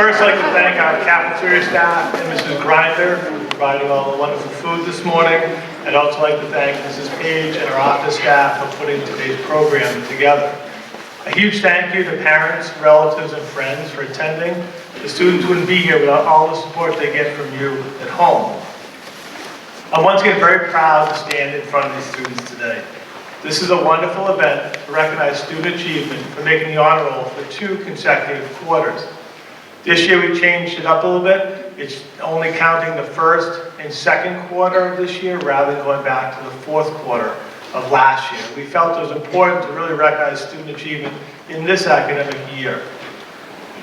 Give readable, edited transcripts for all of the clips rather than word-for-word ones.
first like to thank our cafeteria staff and Mrs. Grinder for providing all the wonderful food this morning. I'd also like to thank Mrs. Page and our office staff for putting today's program together. A huge thank you to parents, relatives, and friends for attending. The students wouldn't be here without all the support they get from you at home. I'm once again very proud to stand in front of these students today. This is a wonderful event to recognize student achievement for making the honor roll for 2 consecutive quarters. This year we changed it up a little bit. It's only counting the first and second quarter of this year rather than going back to the fourth quarter of last year. We felt it was important to really recognize student achievement in this academic year.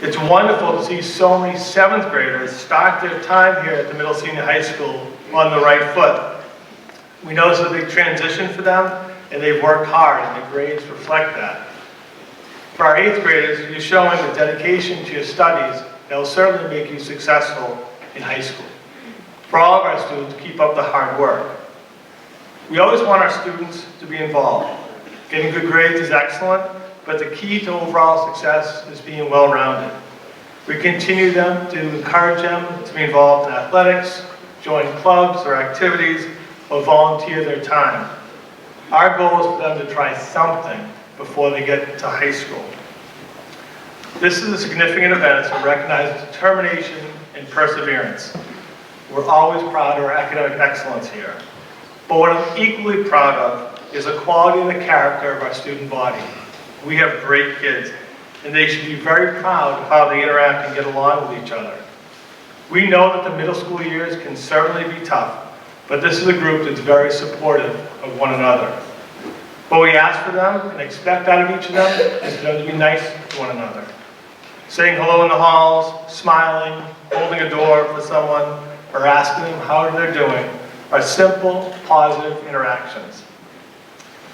It's wonderful to see so many 7th graders start their time here at the Middle Senior High School on the right foot. We know it's a big transition for them, and they've worked hard, and the grades reflect that. For our 8th graders, you're showing the dedication to your studies that will certainly make you successful in high school. For all of our students, keep up the hard work. We always want our students to be involved. Getting good grades is excellent, but the key to overall success is being well-rounded. We continue to encourage them to be involved in athletics, join clubs or activities, or volunteer their time. Our goal is for them to try something before they get to high school. This is a significant event to recognize determination and perseverance. We're always proud of our academic excellence here. But what I'm equally proud of is the quality and the character of our student body. We have great kids, and they should be very proud of how they interact and get along with each other. We know that the middle school years can certainly be tough, but this is a group that's very supportive of one another. What we ask for them and expect out of each of them is for them to be nice to one another. Saying hello in the halls, smiling, holding a door for someone, or asking them how they're doing are simple, positive interactions.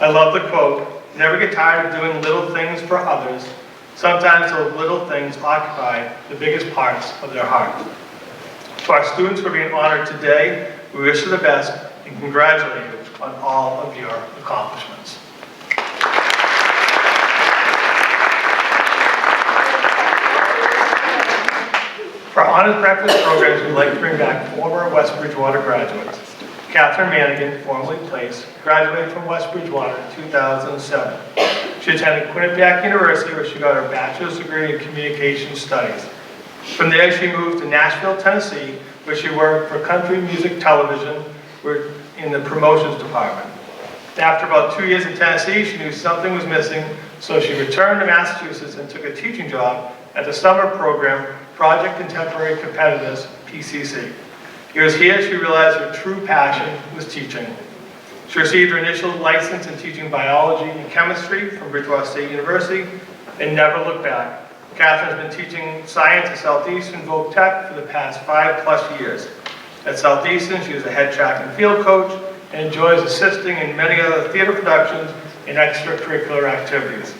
I love the quote, "Never get tired of doing little things for others. Sometimes those little things occupy the biggest parts of their heart." To our students who are being honored today, we wish you the best and congratulate you on all of your accomplishments. For our honors breakfast programs, we'd like to bring back former West Bridgewater graduates. Catherine Manigan, formerly Place, graduated from West Bridgewater in 2007. She attended Quinnipiac University, where she got her bachelor's degree in communication studies. From there, she moved to Nashville, Tennessee, where she worked for country music television in the promotions department. After about 2 years in Tennessee, she knew something was missing, so she returned to Massachusetts and took a teaching job at the summer program, Project Contemporary Competitiveness, PCC. It was here she realized her true passion was teaching. She received her initial license in teaching biology and chemistry from Bridgewater State University and never looked back. Catherine's been teaching science at Southeastern Voc Tech for the past 5+ years. At Southeastern, she is a head track and field coach and enjoys assisting in many other theater productions and extracurricular activities.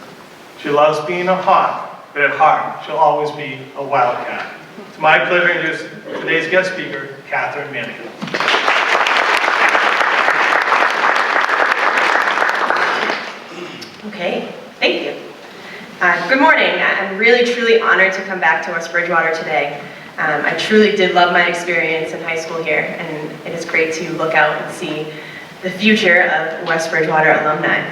She loves being a hawk, but at heart, she'll always be a wildcat. It's my pleasure to introduce today's guest speaker, Catherine Manigan. Okay, thank you. Good morning. I'm really, truly honored to come back to West Bridgewater today. I truly did love my experience in high school here, and it is great to look out and see the future of West Bridgewater alumni.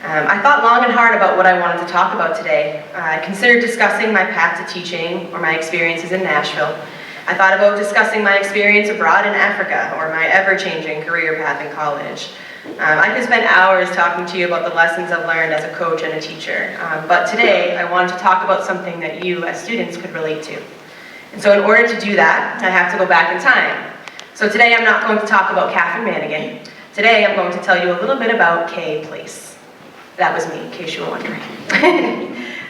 I thought long and hard about what I wanted to talk about today. I considered discussing my path to teaching or my experiences in Nashville. I thought about discussing my experience abroad in Africa or my ever-changing career path in college. I could spend hours talking to you about the lessons I've learned as a coach and a teacher, but today I wanted to talk about something that you as students could relate to. And so in order to do that, I have to go back in time. So today I'm not going to talk about Catherine Manigan. Today I'm going to tell you a little bit about Kay Place. That was me, in case you were wondering.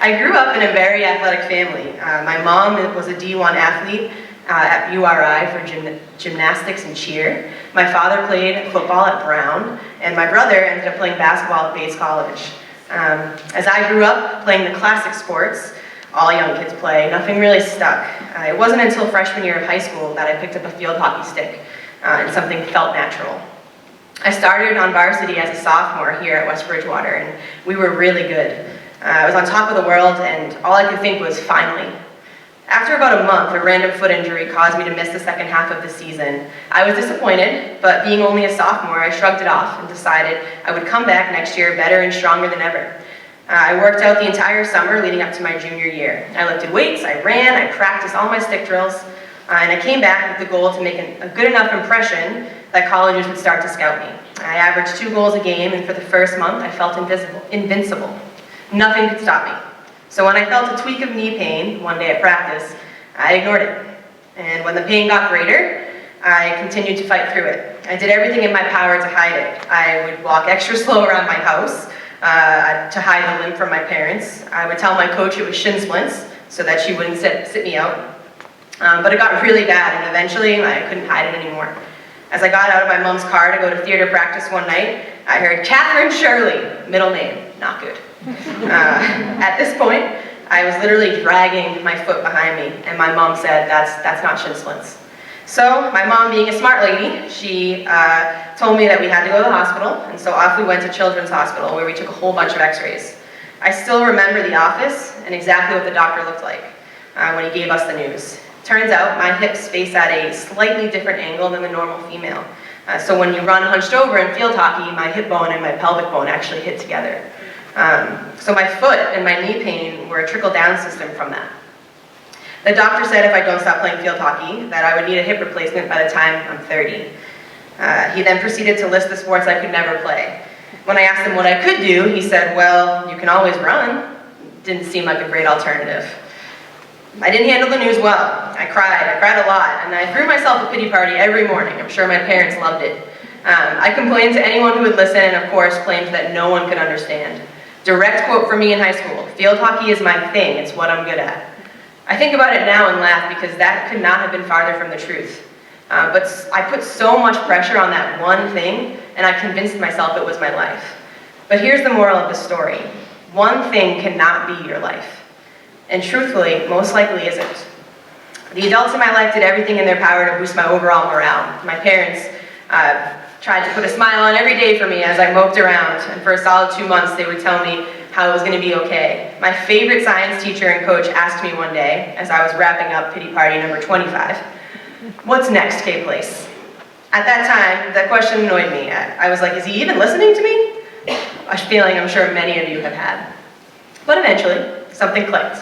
I grew up in a very athletic family. My mom was a D1 athlete at URI for gymnastics and cheer. My father played football at Brown, and my brother ended up playing basketball at Bates College. As I grew up playing the classic sports, all young kids play, nothing really stuck. It wasn't until freshman year of high school that I picked up a field hockey stick, and something felt natural. I started on varsity as a sophomore here at West Bridgewater, and we were really good. I was on top of the world, and all I could think was, finally. After about a month, a random foot injury caused me to miss the second half of the season. I was disappointed, but being only a sophomore, I shrugged it off and decided I would come back next year better and stronger than ever. I worked out the entire summer leading up to my junior year. I lifted weights, I ran, I practiced all my stick drills, and I came back with the goal to make a good enough impression that colleges would start to scout me. I averaged 2 goals a game, and for the first month, I felt invincible. Nothing could stop me. So when I felt a tweak of knee pain one day at practice, I ignored it. And when the pain got greater, I continued to fight through it. I did everything in my power to hide it. I would walk extra slow around my house to hide the limp from my parents. I would tell my coach it was shin splints so that she wouldn't sit me out. But it got really bad, and eventually I couldn't hide it anymore. As I got out of my mom's car to go to theater practice one night, I heard Catherine Shirley, middle name, not good. At this point, I was literally dragging my foot behind me, and my mom said, that's not shin splints. So my mom, being a smart lady, she told me that we had to go to the hospital, and so off we went to Children's Hospital, where we took a whole bunch of x-rays. I still remember the office and exactly what the doctor looked like when he gave us the news. Turns out my hips face at a slightly different angle than the normal female. So when you run hunched over in field hockey, my hip bone and my pelvic bone actually hit together. So my foot and my knee pain were a trickle-down system from that. The doctor said if I don't stop playing field hockey, that I would need a hip replacement by the time I'm 30. He then proceeded to list the sports I could never play. When I asked him what I could do, he said, well, you can always run. Didn't seem like a great alternative. I didn't handle the news well. I cried a lot, and I threw myself a pity party every morning. I'm sure my parents loved it. I complained to anyone who would listen, and of course claimed that no one could understand. Direct quote from me in high school, field hockey is my thing, it's what I'm good at. I think about it now and laugh because that could not have been farther from the truth. But I put so much pressure on that one thing, and I convinced myself it was my life. But here's the moral of the story. One thing cannot be your life. And truthfully, most likely isn't. The adults in my life did everything in their power to boost my overall morale. My parents tried to put a smile on every day for me as I moped around, and for a solid 2 months they would tell me how it was going to be okay. My favorite science teacher and coach asked me one day, as I was wrapping up pity party number 25, "What's next, Kay Place?" At that time, that question annoyed me. I was like, is he even listening to me? A feeling I'm sure many of you have had. But eventually, something clicked.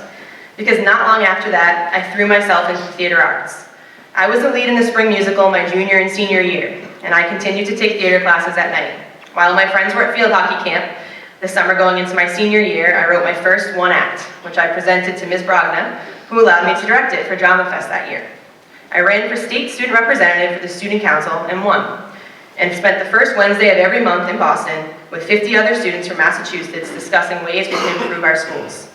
Because not long after that, I threw myself into theater arts. I was the lead in the spring musical my junior and senior year, and I continued to take theater classes at night. While my friends were at field hockey camp, this summer going into my senior year, I wrote my first one act, which I presented to Ms. Bragna, who allowed me to direct it for Drama Fest that year. I ran for state student representative for the student council and won, and spent the first Wednesday of every month in Boston with 50 other students from Massachusetts discussing ways we can improve our schools.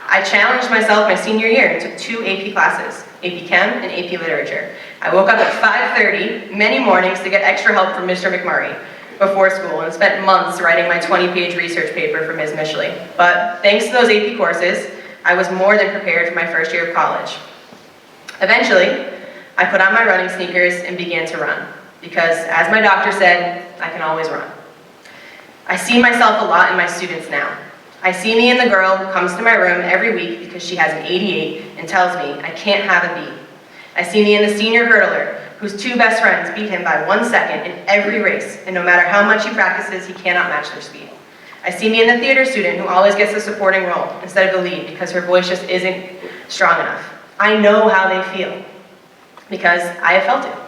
I challenged myself my senior year and took 2 AP classes, AP Chem and AP Literature. I woke up at 5:30 many mornings to get extra help from Mr. McMurray before school and spent months writing my 20-page research paper for Ms. Mishley. But thanks to those AP courses, I was more than prepared for my first year of college. Eventually, I put on my running sneakers and began to run, because as my doctor said, I can always run. I see myself a lot in my students now. I see me in the girl who comes to my room every week because she has an 88 and tells me I can't have a B. I see me in the senior hurdler whose 2 best friends beat him by 1 second in every race, and no matter how much he practices, he cannot match their speed. I see me in the theater student who always gets the supporting role instead of the lead because her voice just isn't strong enough. I know how they feel because I have felt it.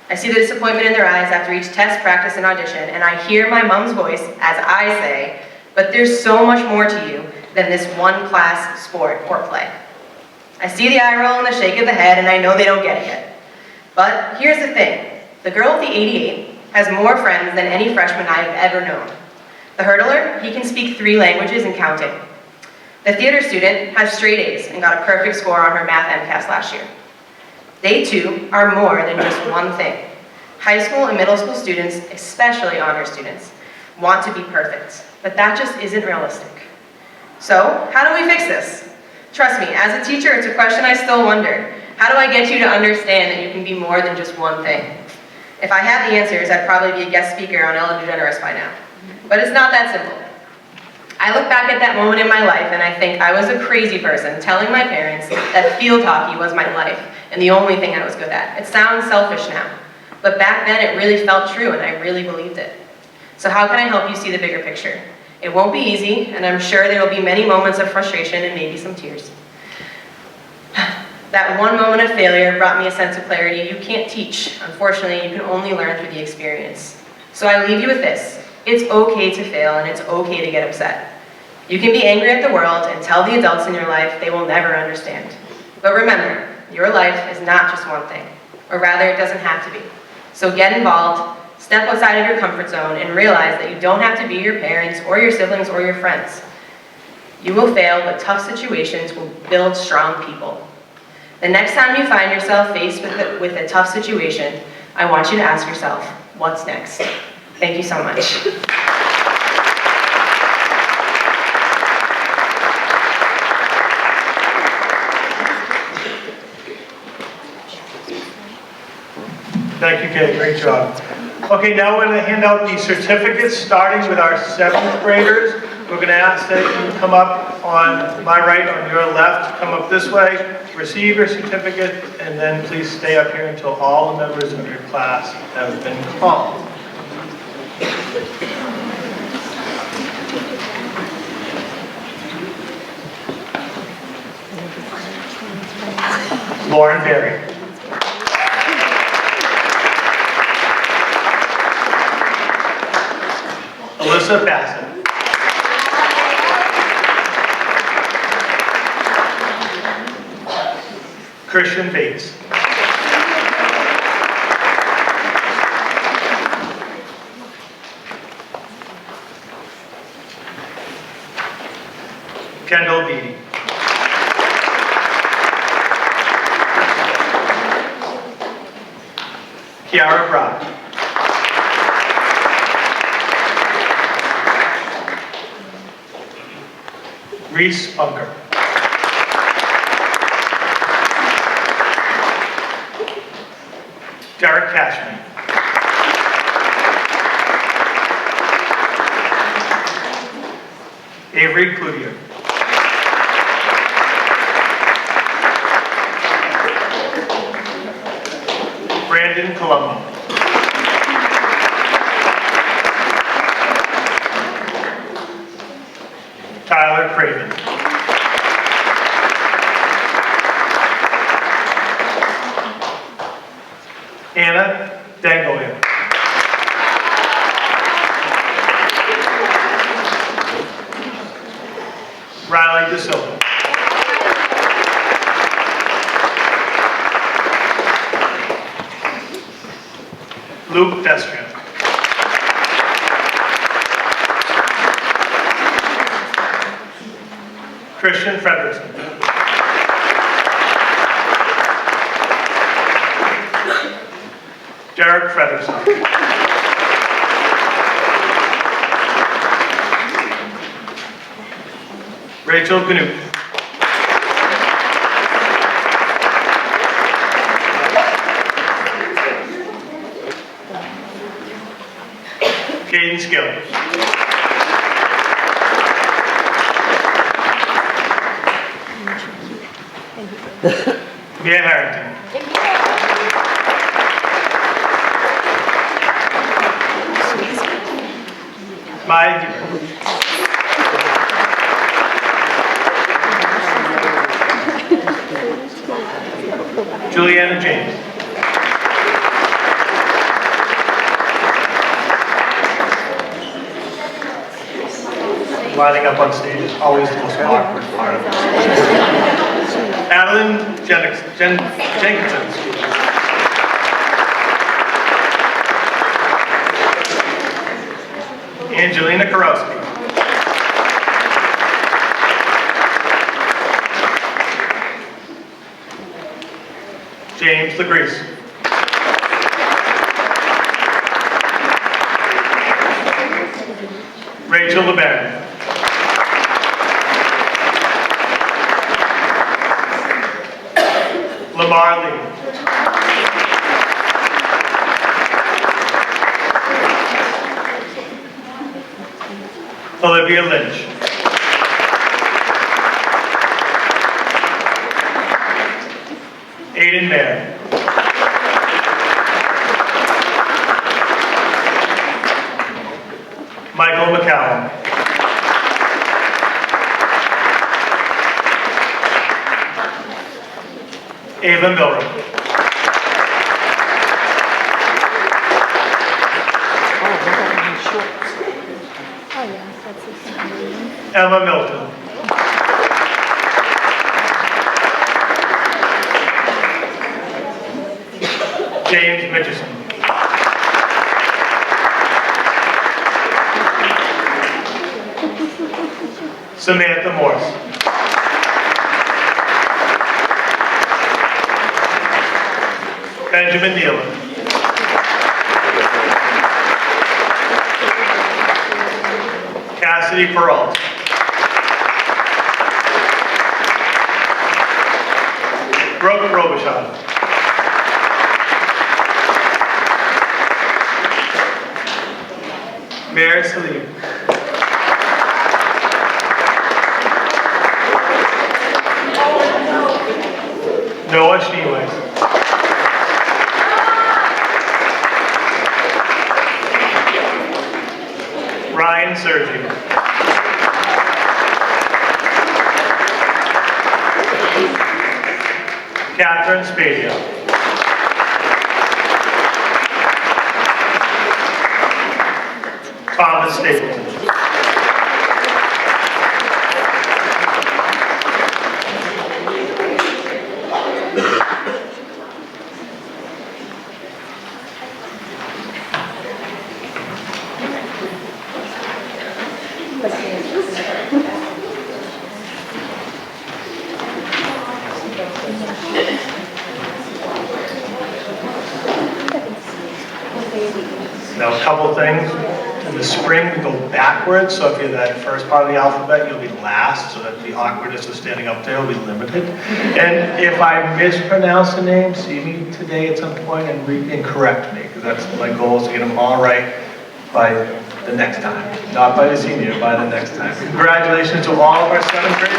I see the disappointment in their eyes after each test, practice, and audition, and I hear my mom's voice as I say, but there's so much more to you than this one class, sport, or play. I see the eye roll and the shake of the head, and I know they don't get it yet. But here's the thing. The girl with the 88 has more friends than any freshman I have ever known. The hurdler, he can speak 3 languages and counting. The theater student has straight A's and got a perfect score on her math MCAS last year. They too are more than just one thing. High school and middle school students, especially honor students, want to be perfect, but that just isn't realistic. So, how do we fix this? Trust me, as a teacher, it's a question I still wonder. How do I get you to understand that you can be more than just one thing? If I had the answers, I'd probably be a guest speaker on Ellen DeGeneres by now. But it's not that simple. I look back at that moment in my life and I think I was a crazy person telling my parents that field hockey was my life and the only thing I was good at. It sounds selfish now, but back then it really felt true and I really believed it. So how can I help you see the bigger picture? It won't be easy, and I'm sure there will be many moments of frustration and maybe some tears. That one moment of failure brought me a sense of clarity you can't teach. Unfortunately, you can only learn through the experience. So I leave you with this. It's okay to fail and it's okay to get upset. You can be angry at the world and tell the adults in your life they will never understand. But remember, your life is not just one thing, or rather it doesn't have to be. So get involved, step outside of your comfort zone and realize that you don't have to be your parents or your siblings or your friends. You will fail, but tough situations will build strong people. The next time you find yourself faced with a tough situation, I want you to ask yourself, what's next? Thank you so much. Thank you, Kay. Great job. Okay, now we're going to hand out the certificates, starting with our 7th graders. We're going to ask that you come up on my right, on your left, come up this way, receive your certificate, and then please stay up here until all the members of your class have been called. Lauren Berry. Alyssa Bassett. Christian Bates. Kendall Beatty. Kiara Brock. Reese Bunker. Derek Cashman. Avery Cloutier. Brandon Colombo. Tyler Craven. Anna Dangolia. Riley De Silva. Luke Destria. Christian Frederickson. Derek Frederickson. Rachel Gnu. Caden Skill. Mia Harrington. Maya Gibbon. Juliana James. Lining up on stage is always the most awkward part of it. Adeline Jenkinson. Angelina Karowski. James LaGrease. Rachel LeBaron. Lamar Lee. Olivia Lynch. Hayden Mayer. Michael McCallum. Ava Milram. Emma Milton. James Mitchison. Samantha Morse. Benjamin Nealon. Cassidy Peralta. Brooke Robichaud. Mary Salim. Noah Sheway. Ryan Sergi. Catherine Spadia. Thomas Stapleton. Now, a couple things. In the spring, we go backwards, so if you're that first part of the alphabet, you'll be last, so that the awkwardness of standing up there will be limited. And if I mispronounce a name, see me today at some point and correct me, because that's my goal, is to get them all right by the next time. Not by the senior, by the next time. Congratulations to all of our 7th grade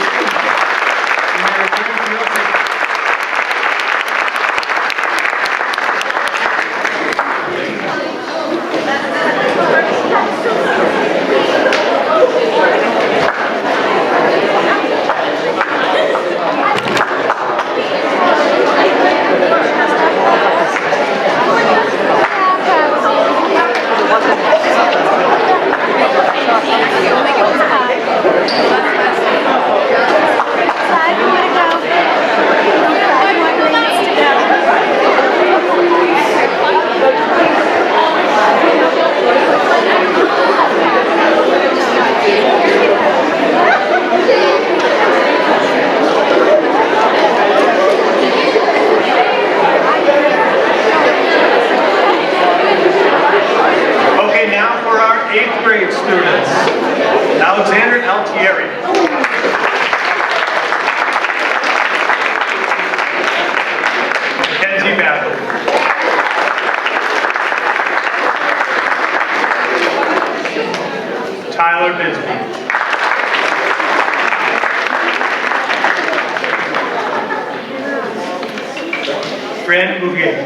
students. Brandon Bouvier.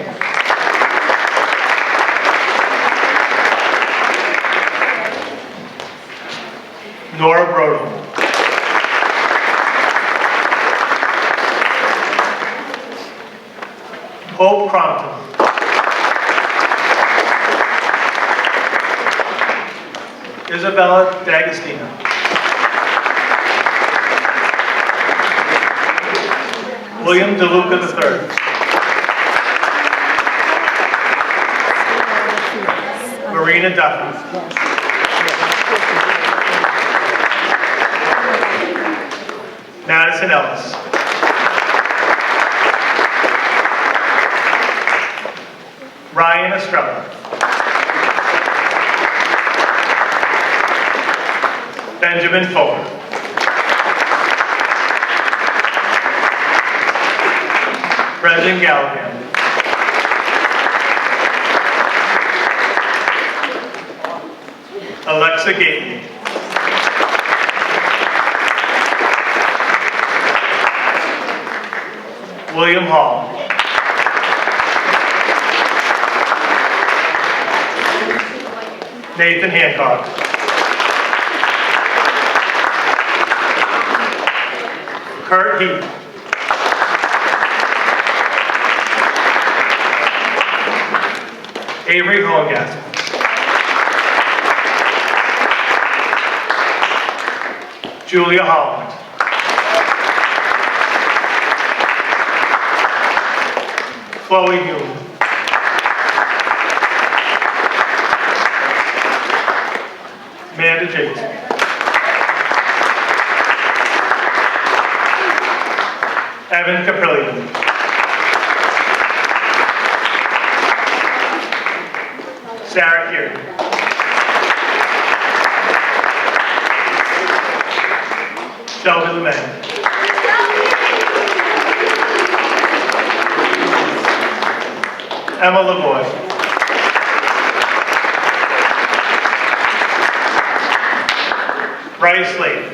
Nora Broden. Hope Crompton. Isabella D'Agostino. William DeLuca III. Marina Duffy. Madison Ellis. Ryan Estrella. Benjamin Fuller. Brendan Gallagher. Alexa Gately. William Hall. Nathan Hancock. Kurt Heath. Avery Hohengass. Julia Holland. Chloe Hume. Amanda Jakes. Evan Caprillion. Sarah Kieran. Shelby LeMay. Emma Lavoie. Bryce Slade.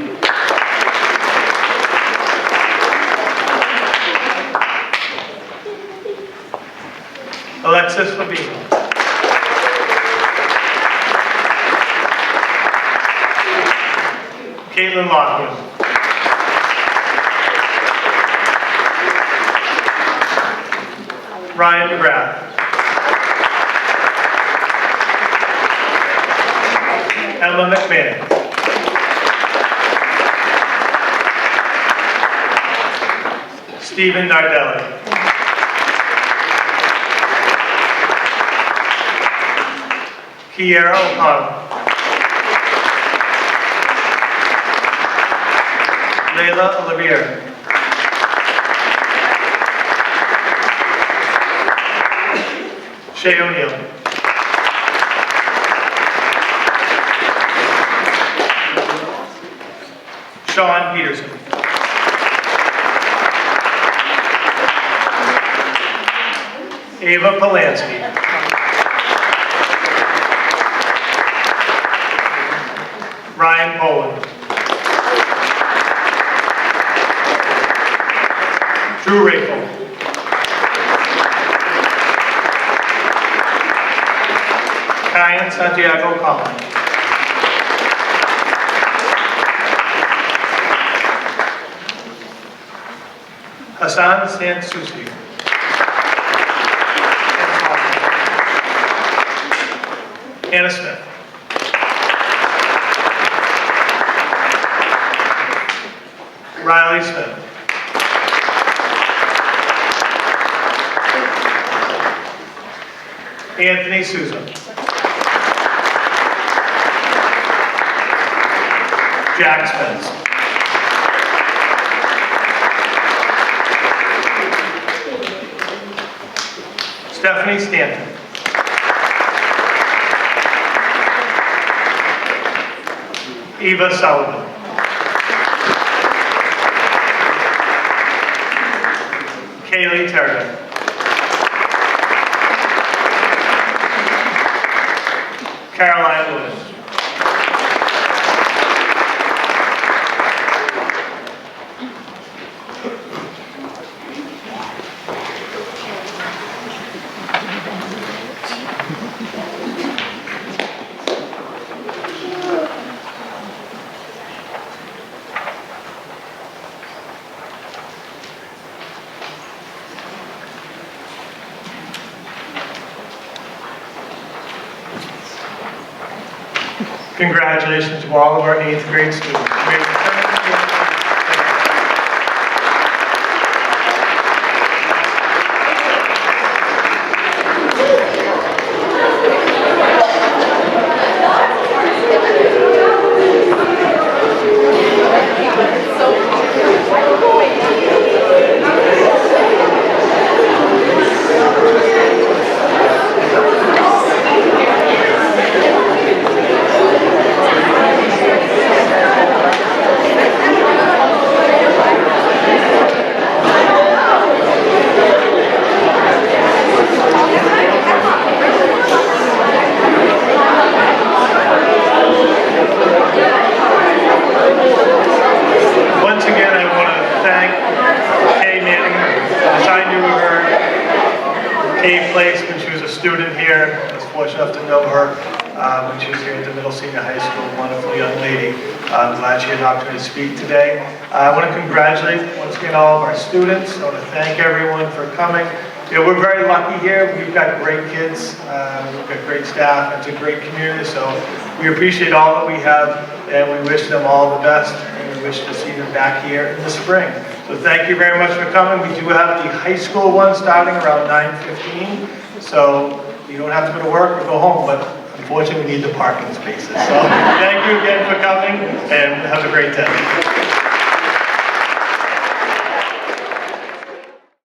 Alexis Fabino. Caitlin Lockwood. Ryan McGrath. Emma McMahon. Stephen Nardelli. Kiera O'Connell. Layla Olivier. Shay O'Neill. Sean Peterson. Ava Polanski. Ryan Poland. Drew Rapel. Kyan Santiago Collins. Hassan Sansusi. Hannah Smith. Riley Smith. Anthony Souza. Jack Spence. Stephanie Stanton. Eva Sullivan. Kaylee Terry. Caroline Lewis. Congratulations to all of our 8th grade students. Place when she was a student here. I was fortunate enough to know her. which is here at the Middle Senior High School, a wonderful young lady. I'm glad she had an opportunity to speak today. I want to congratulate once again all of our students. I want to thank everyone for coming. You know, we're very lucky here. We've got great kids, we've got great staff, it's a great community, so we appreciate all that we have, and we wish them all the best, and we wish to see them back here in the spring. So thank you very much for coming. We do have the high school one starting around 9:15, so you don't have to go to work or go home, but unfortunately we need the parking spaces. So thank you again for coming, and have a great day.